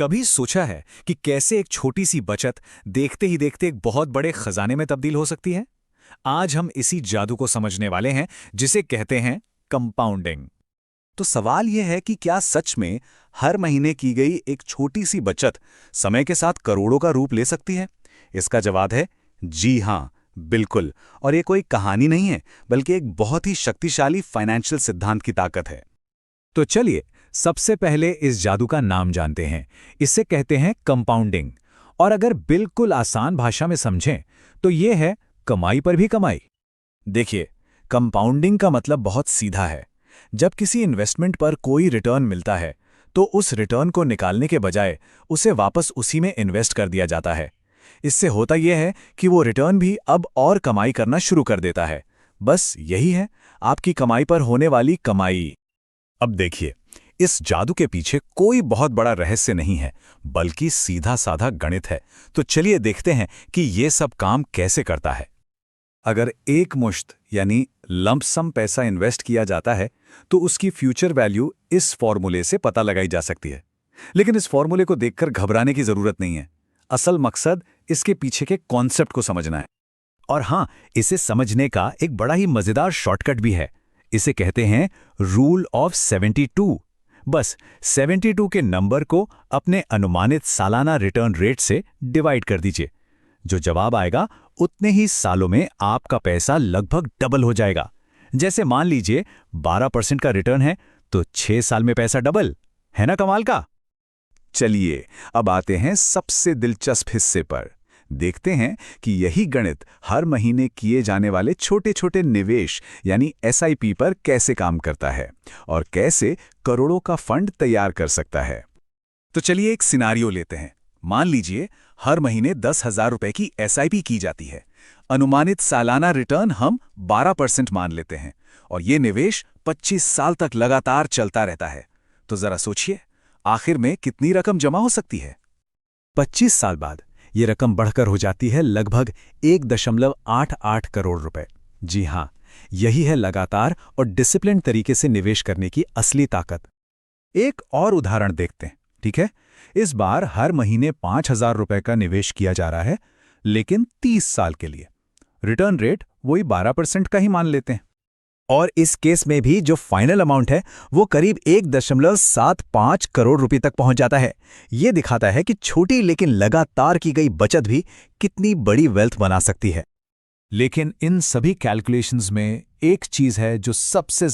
कभी सोचा है कि कैसे एक छोटी सी बचत देखते ही देखते एक बहुत बड़े खजाने में तब्दील हो सकती है? आज हम इसी जादू को समझने वाले हैं जिसे कहते हैं कंपाउंडिंग। तो सवाल यह है कि क्या सच में हर महीने की गई एक छोटी सी बचत समय के साथ करोड़ों का रूप ले सकती है? इसका जवाब है जी हां, बिल्कुल। और ये कोई कहानी नहीं है, बल्कि एक बहुत ही शक्तिशाली फाइनेंशियल सिद्धांत की ताकत है। तो चलिए सबसे पहले इस जादू का नाम जानते हैं। इसे कहते हैं कंपाउंडिंग। और अगर बिल्कुल आसान भाषा में समझें तो ये है कमाई पर भी कमाई। देखिए, कंपाउंडिंग का मतलब बहुत सीधा है। जब किसी इन्वेस्टमेंट पर कोई रिटर्न मिलता है तो उस रिटर्न को निकालने के बजाय उसे वापस उसी में इन्वेस्ट कर दिया जाता है। इससे होता यह है कि वो रिटर्न भी अब और कमाई करना शुरू कर देता है। बस यही है आपकी कमाई पर होने वाली कमाई। अब देखिए, इस जादू के पीछे कोई बहुत बड़ा रहस्य नहीं है, बल्कि सीधा साधा गणित है। तो चलिए देखते हैं कि ये सब काम कैसे करता है। अगर एक मुश्त यानी लंप सम पैसा इन्वेस्ट किया जाता है तो उसकी फ्यूचर वैल्यू इस फॉर्मूले से पता लगाई जा सकती है। लेकिन इस फॉर्मूले को देखकर घबराने की जरूरत नहीं है। असल मकसद इसके पीछे के कॉन्सेप्ट को समझना है। और हां, इसे समझने का एक बड़ा ही मजेदार शॉर्टकट भी है। इसे कहते हैं रूल ऑफ 72। बस 72 के नंबर को अपने अनुमानित सालाना रिटर्न रेट से डिवाइड कर दीजिए। जो जवाब आएगा उतने ही सालों में आपका पैसा लगभग डबल हो जाएगा। जैसे मान लीजिए 12% का रिटर्न है तो 6 साल में पैसा डबल है ना। कमाल का। चलिए अब आते हैं सबसे दिलचस्प हिस्से पर। देखते हैं कि यही गणित हर महीने किए जाने वाले छोटे छोटे निवेश यानी एसआईपी पर कैसे काम करता है और कैसे करोड़ों का फंड तैयार कर सकता है। तो चलिए एक सिनारियो लेते हैं। मान लीजिए हर महीने 10,000 रुपए की एसआईपी की जाती है। अनुमानित सालाना रिटर्न हम 12% मान लेते हैं और ये निवेश 25 साल तक लगातार चलता रहता है। तो जरा सोचिए, आखिर में कितनी रकम जमा हो सकती है? 25 साल बाद ये रकम बढ़कर हो जाती है लगभग 1.88 करोड़ रुपए। जी हां, यही है लगातार और डिसिप्लिन तरीके से निवेश करने की असली ताकत। एक और उदाहरण देखते हैं, ठीक है? इस बार हर महीने 5,000 रुपए का निवेश किया जा रहा है, लेकिन 30 साल के लिए। रिटर्न रेट वही 12% का ही मान लेते हैं। और इस केस में भी जो फाइनल अमाउंट है वो करीब 1.75 करोड़ रुपए तक पहुंच जाता है। ये दिखाता है कि छोटी लेकिन लगातार की गई बचत भी कितनी बड़ी वेल्थ बना सकती है। लेकिन इन सभी कैलकुलेशंस में एक चीज है जो सबसे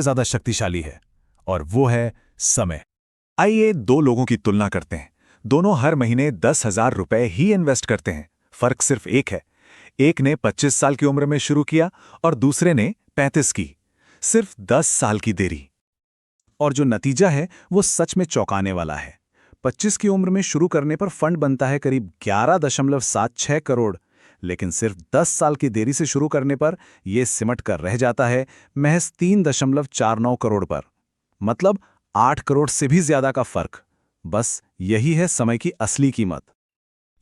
ज्यादा शक्तिशाली है, और वो है समय। आइए दो लोगों की तुलना करते हैं। दोनों हर महीने 10,000 रुपए ही इन्वेस्ट करते हैं। फर्क सिर्फ एक है, एक ने 25 साल की उम्र में शुरू किया और दूसरे ने 35 की। सिर्फ 10 साल की देरी। और जो नतीजा है वो सच में चौंकाने वाला है। 25 की उम्र में शुरू करने पर फंड बनता है करीब 11.76 करोड़, लेकिन सिर्फ 10 साल की देरी से शुरू करने पर यह सिमट कर रह जाता है महज 3.49 करोड़ पर। मतलब 8 करोड़ से भी ज्यादा का फर्क। बस यही है समय की असली कीमत।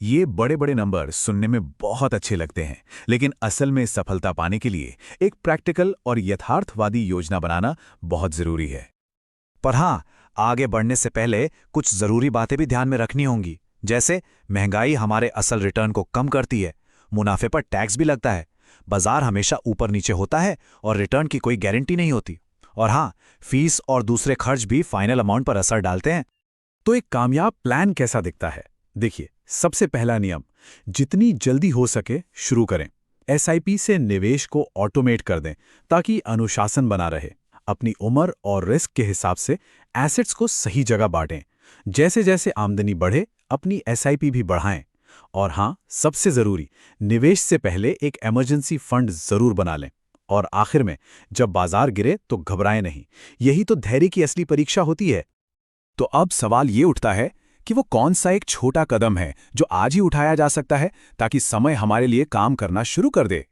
ये बड़े बड़े नंबर सुनने में बहुत अच्छे लगते हैं, लेकिन असल में सफलता पाने के लिए एक प्रैक्टिकल और यथार्थवादी योजना बनाना बहुत जरूरी है। पर हां, आगे बढ़ने से पहले कुछ जरूरी बातें भी ध्यान में रखनी होंगी। जैसे महंगाई हमारे असल रिटर्न को कम करती है, मुनाफे पर टैक्स भी लगता है, बाजार हमेशा ऊपर नीचे होता है और रिटर्न की कोई गारंटी नहीं होती। और हां, फीस और दूसरे खर्च भी फाइनल अमाउंट पर असर डालते हैं। तो एक कामयाब प्लान कैसा दिखता है? देखिए, सबसे पहला नियम, जितनी जल्दी हो सके शुरू करें। एसआईपी से निवेश को ऑटोमेट कर दें ताकि अनुशासन बना रहे। अपनी उम्र और रिस्क के हिसाब से एसेट्स को सही जगह बांटें। जैसे जैसे आमदनी बढ़े अपनी एसआईपी भी बढ़ाएं। और हां, सबसे जरूरी, निवेश से पहले एक इमरजेंसी फंड जरूर बना लें। और आखिर में, जब बाजार गिरे तो घबराएं नहीं। यही तो धैर्य की असली परीक्षा होती है। तो अब सवाल ये उठता है कि वो कौन सा एक छोटा कदम है जो आज ही उठाया जा सकता है ताकि समय हमारे लिए काम करना शुरू कर दे।